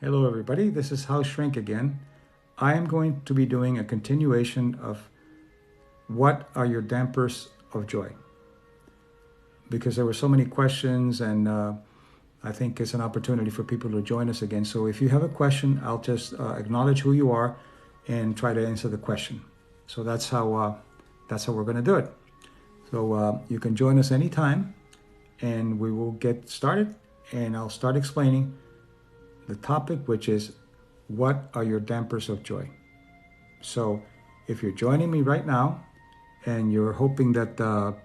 Hello everybody, this is House Shrink again. I am going to be doing a continuation of what are your dampers of joy? Because there were so many questions and I think it's an opportunity for people to join us again. So if you have a question, I'll just acknowledge who you are and try to answer the question. So that's how we're going to do it. So you can join us anytime and we will get started and I'll start explaining the topic, which is what are your dampers of joy? So if you're joining me right now and you're hoping that to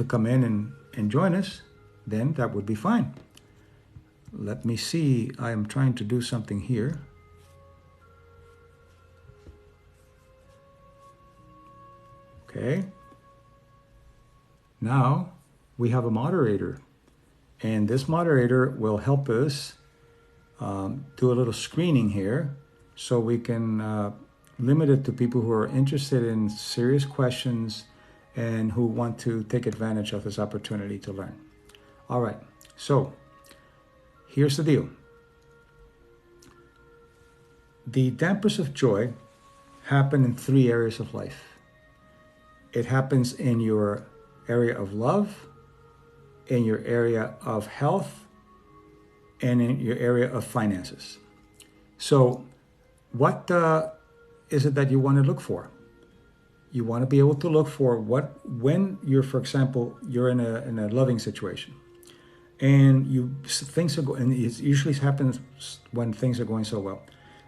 come in and join us, then that would be fine. Let me see. I am trying to do something here. Okay. Now we have a moderator. And this moderator will help us do a little screening here so we can limit it to people who are interested in serious questions and who want to take advantage of this opportunity to learn. All right, so here's the deal. The dampers of joy happen in three areas of life. It happens in your area of love, in your area of health, and in your area of finances. So what is it that you want to look for? You want to be able to look for when you're, for example, you're in a loving situation and things are going, and it usually happens when things are going so well.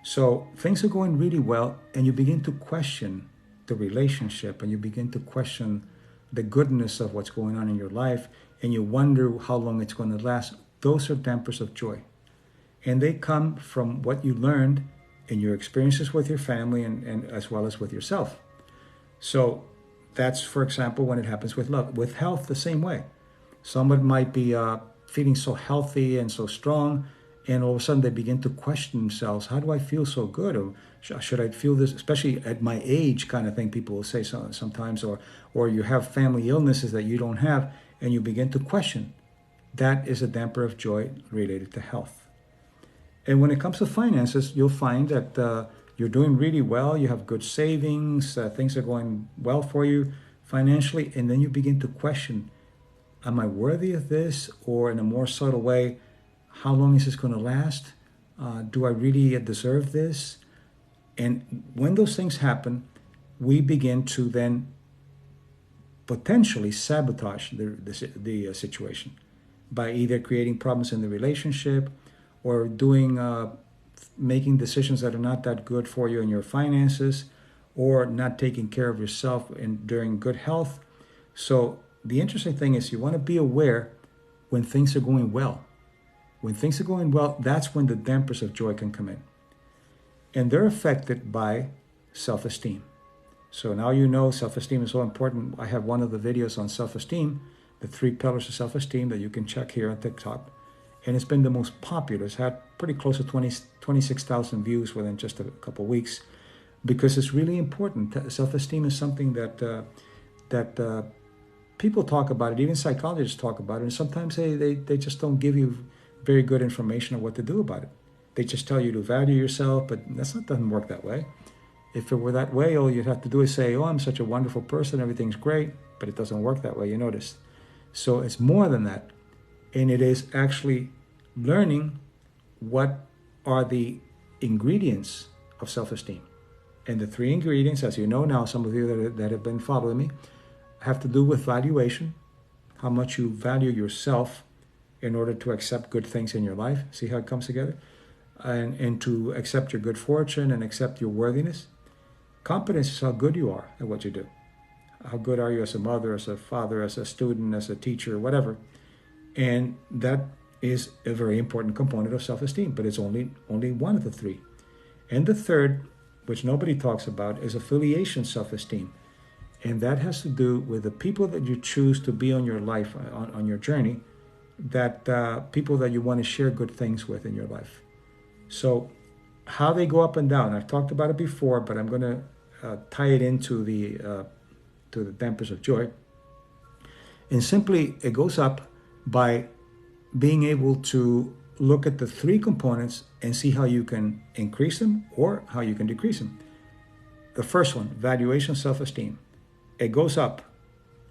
So things are going really well and you begin to question the relationship and you begin to question the goodness of what's going on in your life and you wonder how long it's going to last. Those are dampers of joy. And they come from what you learned in your experiences with your family and as well as with yourself. So that's, for example, when it happens with love. With health, the same way. Someone might be feeling so healthy and so strong, and all of a sudden they begin to question themselves, how do I feel so good? Or should I feel this, especially at my age kind of thing, people will say sometimes, or you have family illnesses that you don't have, and you begin to question. That is a damper of joy related to health. And when it comes to finances, you'll find that you're doing really well, you have good savings, things are going well for you financially, and then you begin to question, am I worthy of this? Or in a more subtle way, how long is this going to last? Do I really deserve this? And when those things happen, we begin to then potentially sabotage the situation by either creating problems in the relationship or making decisions that are not that good for you in your finances, or not taking care of yourself during good health. So the interesting thing is you want to be aware when things are going well. When things are going well, that's when the dampers of joy can come in. And they're affected by self-esteem. So now you know self-esteem is so important. I have one of the videos on self-esteem, the 3 pillars of self-esteem, that you can check here on TikTok. And it's been the most popular. It's had pretty close to 26,000 views within just a couple of weeks, because it's really important. Self-esteem is something that people talk about it, even psychologists talk about it, and sometimes they just don't give you very good information on what to do about it. They just tell you to value yourself, but doesn't work that way. If it were that way, all you'd have to do is say, oh, I'm such a wonderful person, everything's great, but it doesn't work that way, you notice. So it's more than that. And it is actually learning what are the ingredients of self-esteem. And the 3 ingredients, as you know now, some of you that have been following me, have to do with valuation, how much you value yourself in order to accept good things in your life. See how it comes together? And to accept your good fortune and accept your worthiness. Competence is how good you are at what you do. How good are you as a mother, as a father, as a student, as a teacher, whatever. And that is a very important component of self-esteem, but it's only one of the 3. And the third, which nobody talks about, is affiliation self-esteem. And that has to do with the people that you choose to be on your life, on your journey, that people that you want to share good things with in your life. So how they go up and down, I've talked about it before, but I'm going to tie it into the dampers of joy. And simply, it goes up by being able to look at the three components and see how you can increase them or how you can decrease them. The first one, valuation, self-esteem. It goes up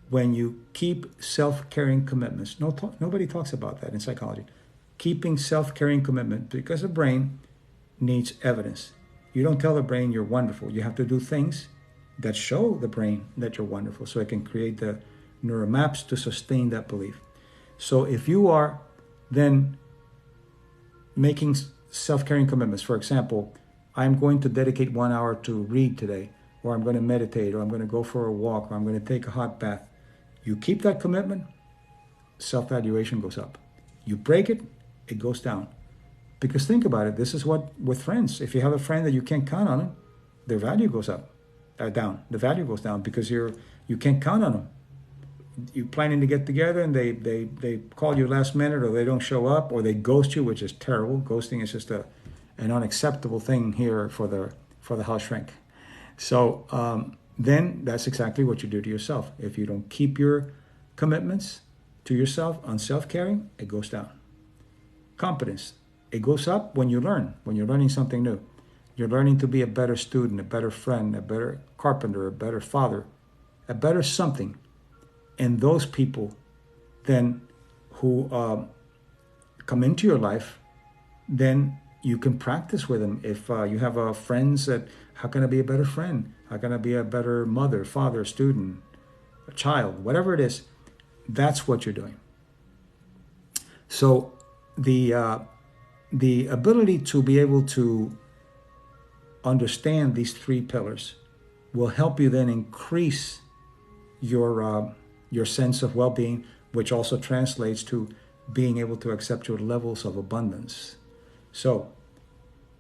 when you keep self-caring commitments. Nobody talks about that in psychology. Keeping self-caring commitment, because the brain needs evidence. You don't tell the brain you're wonderful. You have to do things that show the brain that you're wonderful so it can create the neural maps to sustain that belief. So if you are then making self-caring commitments, for example, I'm going to dedicate 1 hour to read today, or I'm going to meditate, or I'm going to go for a walk, or I'm going to take a hot bath. You keep that commitment, self-valuation goes up. You break it, it goes down. Because think about it, this is what with friends. If you have a friend that you can't count on them, their value goes up, down. The value goes down because you can't count on them. You're planning to get together and they call you last minute, or they don't show up, or they ghost you, which is terrible. Ghosting is just an unacceptable thing here for the house shrink. So then that's exactly what you do to yourself. If you don't keep your commitments to yourself on self-caring, it goes down. Competence, it goes up when you learn, when you're learning something new. You're learning to be a better student, a better friend, a better carpenter, a better father, a better something. And those people then who come into your life, then you can practice with them. If you have friends that, how can I be a better friend? How can I be a better mother, father, student, a child, whatever it is, that's what you're doing. So the ability to be able to understand these three pillars will help you then increase your sense of well-being, which also translates to being able to accept your levels of abundance. So,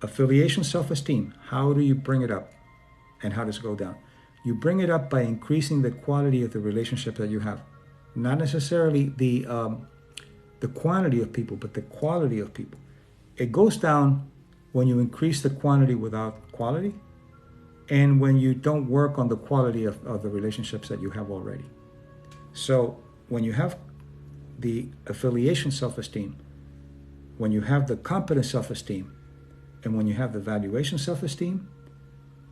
affiliation, self-esteem, how do you bring it up and how does it go down? You bring it up by increasing the quality of the relationship that you have. Not necessarily the quantity of people, but the quality of people. It goes down when you increase the quantity without quality, and when you don't work on the quality of the relationships that you have already. So when you have the affiliation self-esteem, when you have the competent self-esteem, and when you have the valuation self-esteem,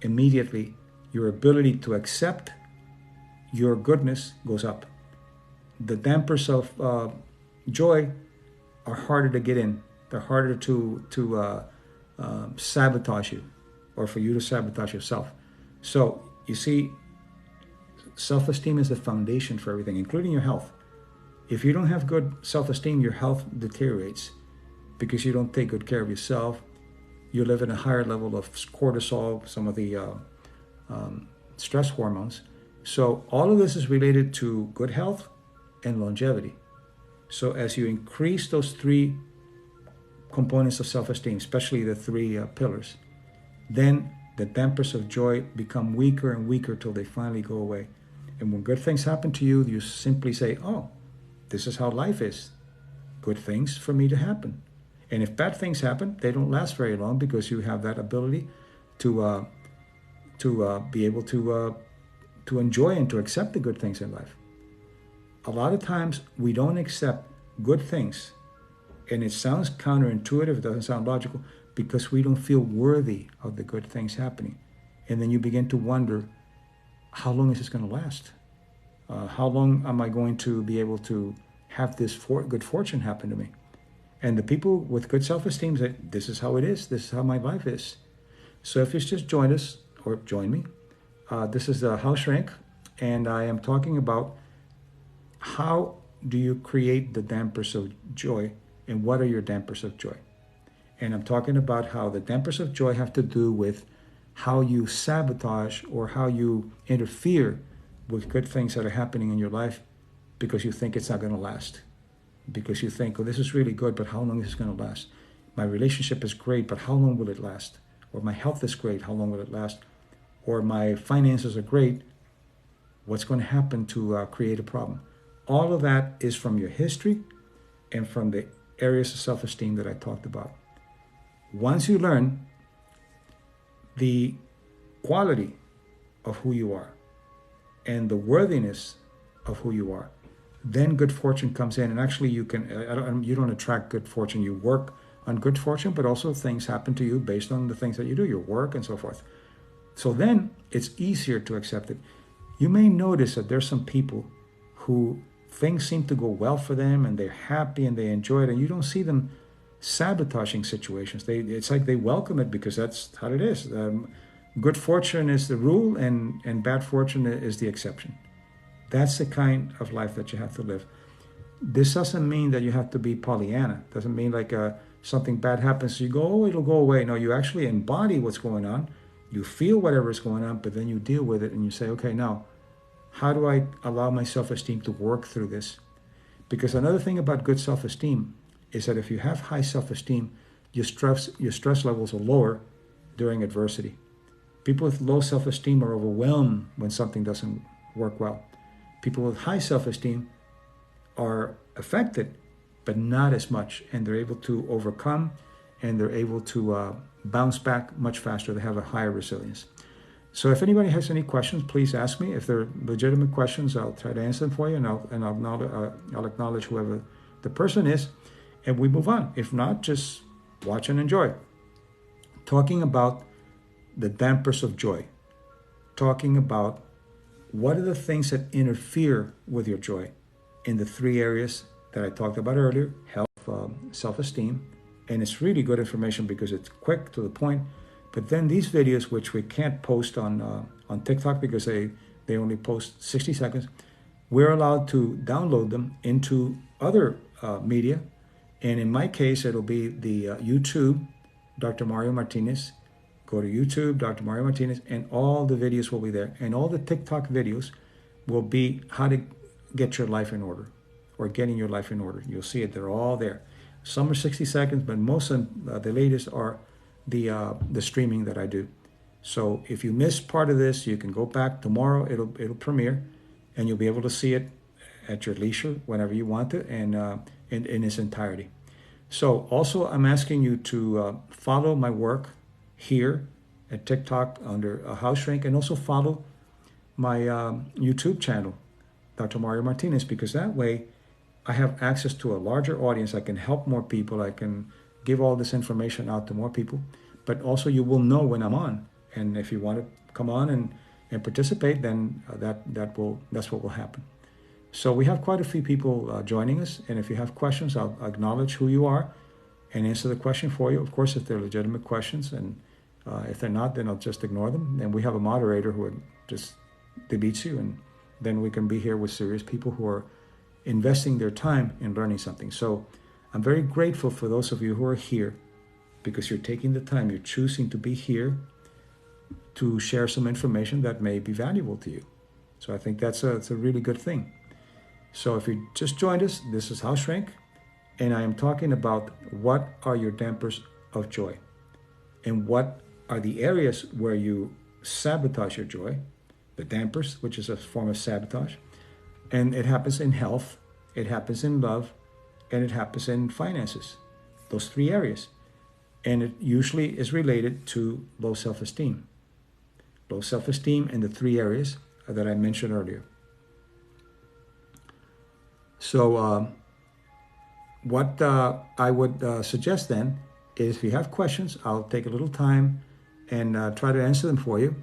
immediately your ability to accept your goodness goes up. The dampers of joy are harder to get in. They're harder to sabotage you, or for you to sabotage yourself. So you see, self-esteem is the foundation for everything, including your health. If you don't have good self-esteem, your health deteriorates because you don't take good care of yourself. You live in a higher level of cortisol, some of the stress hormones. So all of this is related to good health and longevity. So as you increase those three components of self-esteem, especially the three pillars, then the dampers of joy become weaker and weaker till they finally go away. And when good things happen to you, you simply say, oh, this is how life is. Good things for me to happen. And if bad things happen, they don't last very long because you have that ability to be able to enjoy and to accept the good things in life. A lot of times we don't accept good things, and it sounds counterintuitive, it doesn't sound logical, because we don't feel worthy of the good things happening. And then you begin to wonder, how long is this going to last? How long am I going to be able to have this good fortune happen to me? And the people with good self-esteem say, this is how it is. This is how my life is. So if you just join us, or join me, this is the House Shrink, and I am talking about how do you create the dampers of joy, and what are your dampers of joy? And I'm talking about how the dampers of joy have to do with how you sabotage or how you interfere with good things that are happening in your life because you think it's not going to last. Because you think, oh, this is really good, but how long is this going to last? My relationship is great, but how long will it last? Or my health is great, how long will it last? Or my finances are great, what's going to happen to create a problem? All of that is from your history and from the areas of self-esteem that I talked about. Once you learn the quality of who you are and the worthiness of who you are, then good fortune comes in. And actually you don't attract good fortune. You work on good fortune, but also things happen to you based on the things that you do, your work and so forth. So then it's easier to accept it. You may notice that there's some people who things seem to go well for them and they're happy and they enjoy it, and you don't see them sabotaging situations. It's like they welcome it because that's how it is. Good fortune is the rule, and bad fortune is the exception. That's the kind of life that you have to live. This doesn't mean that you have to be Pollyanna. It doesn't mean like something bad happens, you go, oh, it'll go away. No, you actually embody what's going on. You feel whatever is going on, but then you deal with it and you say, okay, now, how do I allow my self-esteem to work through this? Because another thing about good self-esteem is that if you have high self-esteem, your stress levels are lower during adversity. People with low self-esteem are overwhelmed when something doesn't work well. People with high self-esteem are affected, but not as much, and they're able to overcome, and they're able to bounce back much faster. They have a higher resilience. So if anybody has any questions, please ask me. If they're legitimate questions, I'll try to answer them for you, and I'll acknowledge whoever the person is, and we move on. If not, just watch and enjoy. Talking about the dampers of joy. Talking about what are the things that interfere with your joy in the three areas that I talked about earlier: health, self-esteem, and it's really good information because it's quick to the point. But then these videos, which we can't post on TikTok because they only post 60 seconds, we're allowed to download them into other media. And in my case, it'll be the YouTube, Dr. Mario Martinez. Go to YouTube, Dr. Mario Martinez, and all the videos will be there. And all the TikTok videos will be how to get your life in order, or getting your life in order. You'll see it, they're all there. Some are 60 seconds, but most of the latest are the streaming that I do. So if you miss part of this, you can go back tomorrow. It'll premiere, and you'll be able to see it at your leisure whenever you want it, and in its entirety. So also, I'm asking you to follow my work here at TikTok under House Shrink, and also follow my YouTube channel, Dr. Mario Martinez, because that way I have access to a larger audience. I can help more people. I can give all this information out to more people, but also you will know when I'm on. And if you want to come on and participate, then that's what will happen. So we have quite a few people joining us, and if you have questions, I'll acknowledge who you are and answer the question for you. Of course, if they're legitimate questions, and if they're not, then I'll just ignore them. And we have a moderator who just deletes you, and then we can be here with serious people who are investing their time in learning something. So I'm very grateful for those of you who are here, because you're taking the time, you're choosing to be here to share some information that may be valuable to you. So I think that's a really good thing. So if you just joined us, this is House Shrink, and I am talking about what are your dampers of joy, and what are the areas where you sabotage your joy, the dampers, which is a form of sabotage. And it happens in health, it happens in love, and it happens in finances, those three areas. And it usually is related to low self-esteem. Low self-esteem in the three areas that I mentioned earlier. So what I would suggest then is, if you have questions, I'll take a little time and try to answer them for you.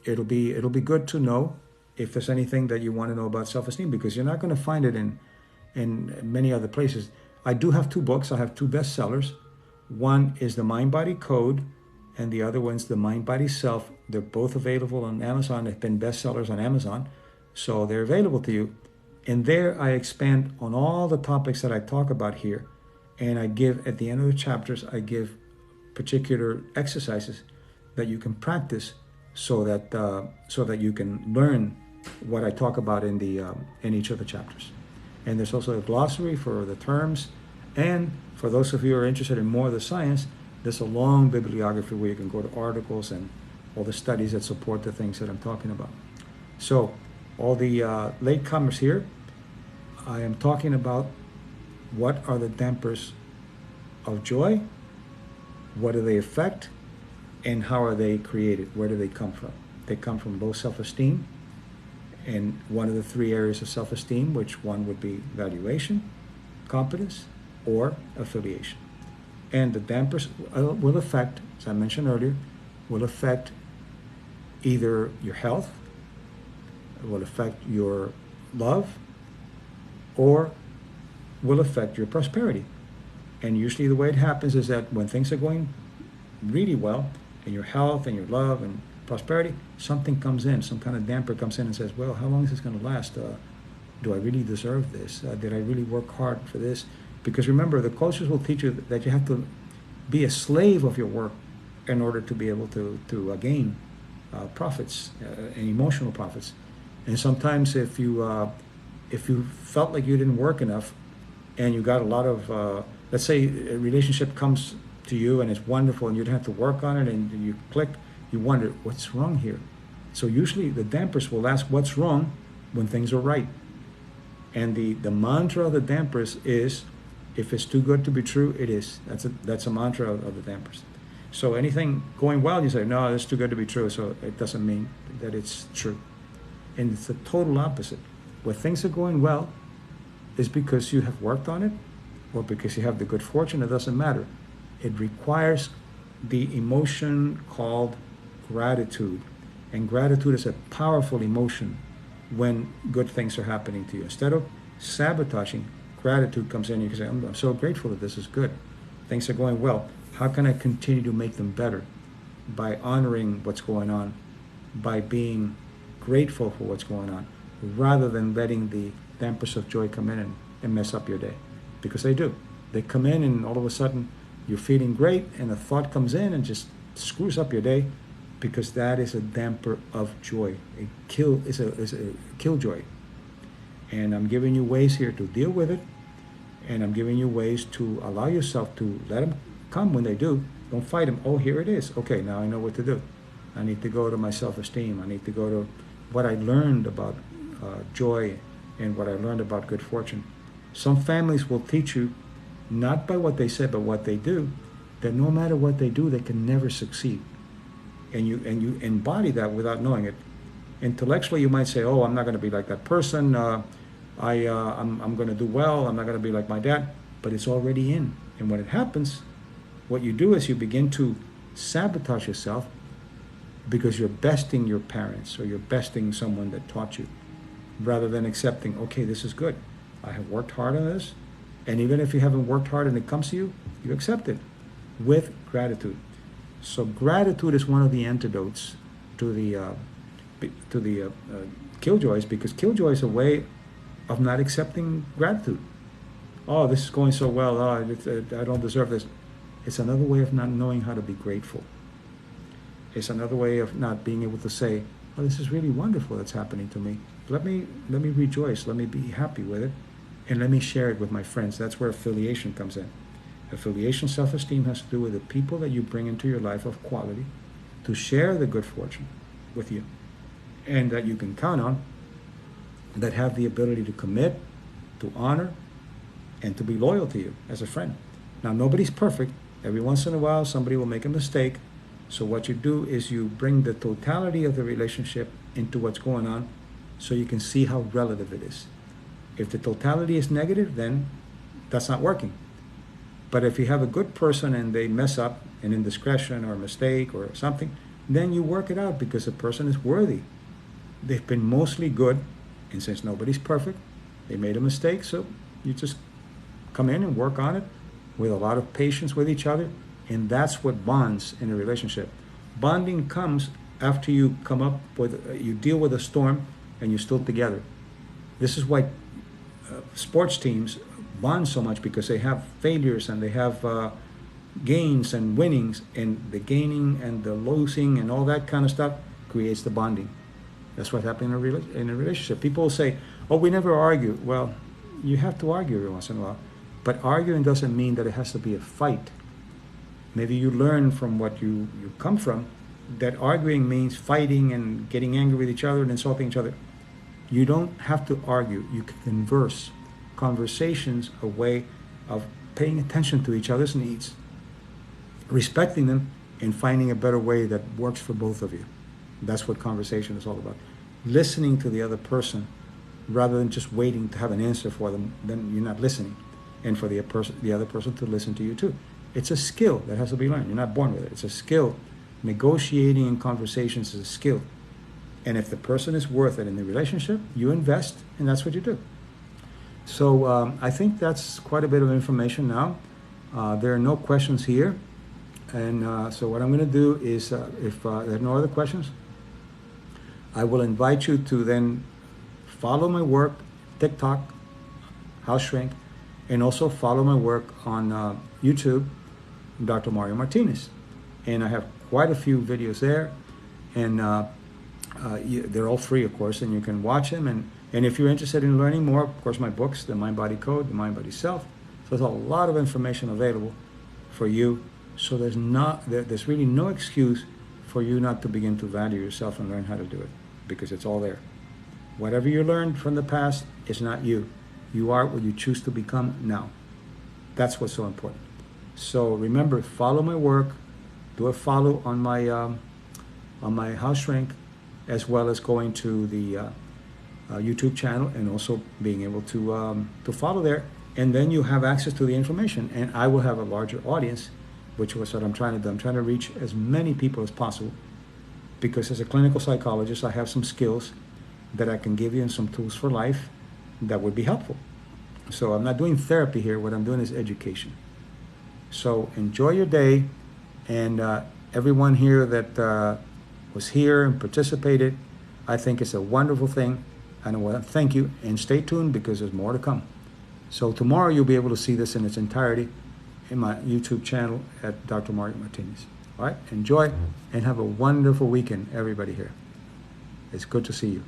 It'll be good to know if there's anything that you want to know about self-esteem, because you're not going to find it in many other places. I do have two books. I have two bestsellers. One is The Mind-Body Code, and the other one's The Mind-Body Self. They're both available on Amazon. They've been bestsellers on Amazon, so they're available to you. And there I expand on all the topics that I talk about here, and I give, at the end of the chapters, I give particular exercises that you can practice, so that you can learn what I talk about in each of the chapters. And there's also a glossary for the terms, and for those of you who are interested in more of the science, there's a long bibliography where you can go to articles and all the studies that support the things that I'm talking about. So all the latecomers here, I am talking about what are the dampers of joy, what do they affect, and how are they created? Where do they come from? They come from low self-esteem, and one of the three areas of self-esteem, which one would be valuation, competence or affiliation. And the dampers will affect, as I mentioned earlier, will affect either your health, will affect your love, or will affect your prosperity. And usually the way it happens is that when things are going really well in your health and your love and prosperity, something comes in, some kind of damper comes in and says, well, how long is this going to last? Do I really deserve this? Did I really work hard for this? Because remember, the cultures will teach you that you have to be a slave of your work in order to be able to gain profits and emotional profits. And sometimes if you felt like you didn't work enough and you got a lot of, let's say a relationship comes to you and it's wonderful and you don't have to work on it and you click, you wonder, what's wrong here? So usually the dampers will ask what's wrong when things are right. And the mantra of the dampers is, if it's too good to be true, it is. That's a mantra of the dampers. So anything going well, you say, no, it's too good to be true, so it doesn't mean that it's true. And it's the total opposite. Where things are going well is because you have worked on it or because you have the good fortune. It doesn't matter. It requires the emotion called gratitude. And gratitude is a powerful emotion when good things are happening to you. Instead of sabotaging, gratitude comes in. You can say, I'm so grateful that this is good. Things are going well. How can I continue to make them better? By honoring what's going on, by being grateful for what's going on, rather than letting the dampers of joy come in and mess up your day. Because they do. They come in and all of a sudden you're feeling great and a thought comes in and just screws up your day, because that is a damper of joy. It's a killjoy. And I'm giving you ways here to deal with it, and I'm giving you ways to allow yourself to let them come when they do. Don't fight them. Oh, here it is. Okay, now I know what to do. I need to go to my self-esteem. I need to go to what I learned about joy and what I learned about good fortune. Some families will teach you, not by what they say, but what they do, that no matter what they do, they can never succeed. And you embody that without knowing it. Intellectually, you might say, oh, I'm not going to be like that person. I'm going to do well. I'm not going to be like my dad. But it's already in. And when it happens, what you do is you begin to sabotage yourself because you're besting your parents or you're besting someone that taught you, rather than accepting, okay, this is good. I have worked hard on this. And even if you haven't worked hard and it comes to you, you accept it with gratitude. So gratitude is one of the antidotes to the killjoys, because killjoy is a way of not accepting gratitude. Oh, this is going so well. Oh, I don't deserve this. It's another way of not knowing how to be grateful. It's another way of not being able to say, oh, this is really wonderful that's happening to me. Let me rejoice. Let me be happy with it. And let me share it with my friends. That's where affiliation comes in. Affiliation self-esteem has to do with the people that you bring into your life of quality to share the good fortune with you, and that you can count on, that have the ability to commit, to honor, and to be loyal to you as a friend. Now, nobody's perfect. Every once in a while, somebody will make a mistake. So what you do is you bring the totality of the relationship into what's going on so you can see how relative it is. If the totality is negative, then that's not working. But if you have a good person and they mess up, an indiscretion or a mistake or something, then you work it out because the person is worthy. They've been mostly good, and since nobody's perfect, they made a mistake, so you just come in and work on it with a lot of patience with each other, and that's what bonds in a relationship. Bonding comes after you come up with, you deal with a storm and you're still together. This is why sports teams bond so much, because they have failures and they have gains and winnings, and the gaining and the losing and all that kind of stuff creates the bonding. That's what happens in a relationship. People will say, oh, we never argue. Well, you have to argue every once in a while, but arguing doesn't mean that it has to be a fight. Maybe you learn from what you come from, that arguing means fighting and getting angry with each other and insulting each other. You don't have to argue. You can converse. Conversation's a way of paying attention to each other's needs, respecting them, and finding a better way that works for both of you. That's what conversation is all about. Listening to the other person rather than just waiting to have an answer for them. Then you're not listening. and for the other person to listen to you too. It's a skill that has to be learned. You're not born with it. It's a skill. Negotiating in conversations is a skill. And if the person is worth it in the relationship, you invest, and that's what you do. So I think that's quite a bit of information now. There are no questions here. And so what I'm going to do is, if there are no other questions, I will invite you to then follow my work, TikTok, House Shrink, and also follow my work on YouTube, Dr. Mario Martinez. And I have quite a few videos there, and they're all free, of course, and you can watch them. And if you're interested in learning more, of course, my books, The Mind Body Code, The Mind Body Self. So there's a lot of information available for you. So there's really no excuse for you not to begin to value yourself and learn how to do it, because it's all there. Whatever you learned from the past is not you. You are what you choose to become now. That's what's so important. So remember, follow my work. Do a follow on my House Shrink, as well as going to the YouTube channel and also being able to follow there. And then you have access to the information, and I will have a larger audience, which was what I'm trying to do. I'm trying to reach as many people as possible, because as a clinical psychologist, I have some skills that I can give you and some tools for life that would be helpful. So I'm not doing therapy here. What I'm doing is education. So enjoy your day, and everyone here that was here and participated, I think it's a wonderful thing, and I want to thank you, and stay tuned because there's more to come. So tomorrow you'll be able to see this in its entirety in my YouTube channel at Dr. Mario Martinez. All right, enjoy and have a wonderful weekend, everybody here. It's good to see you.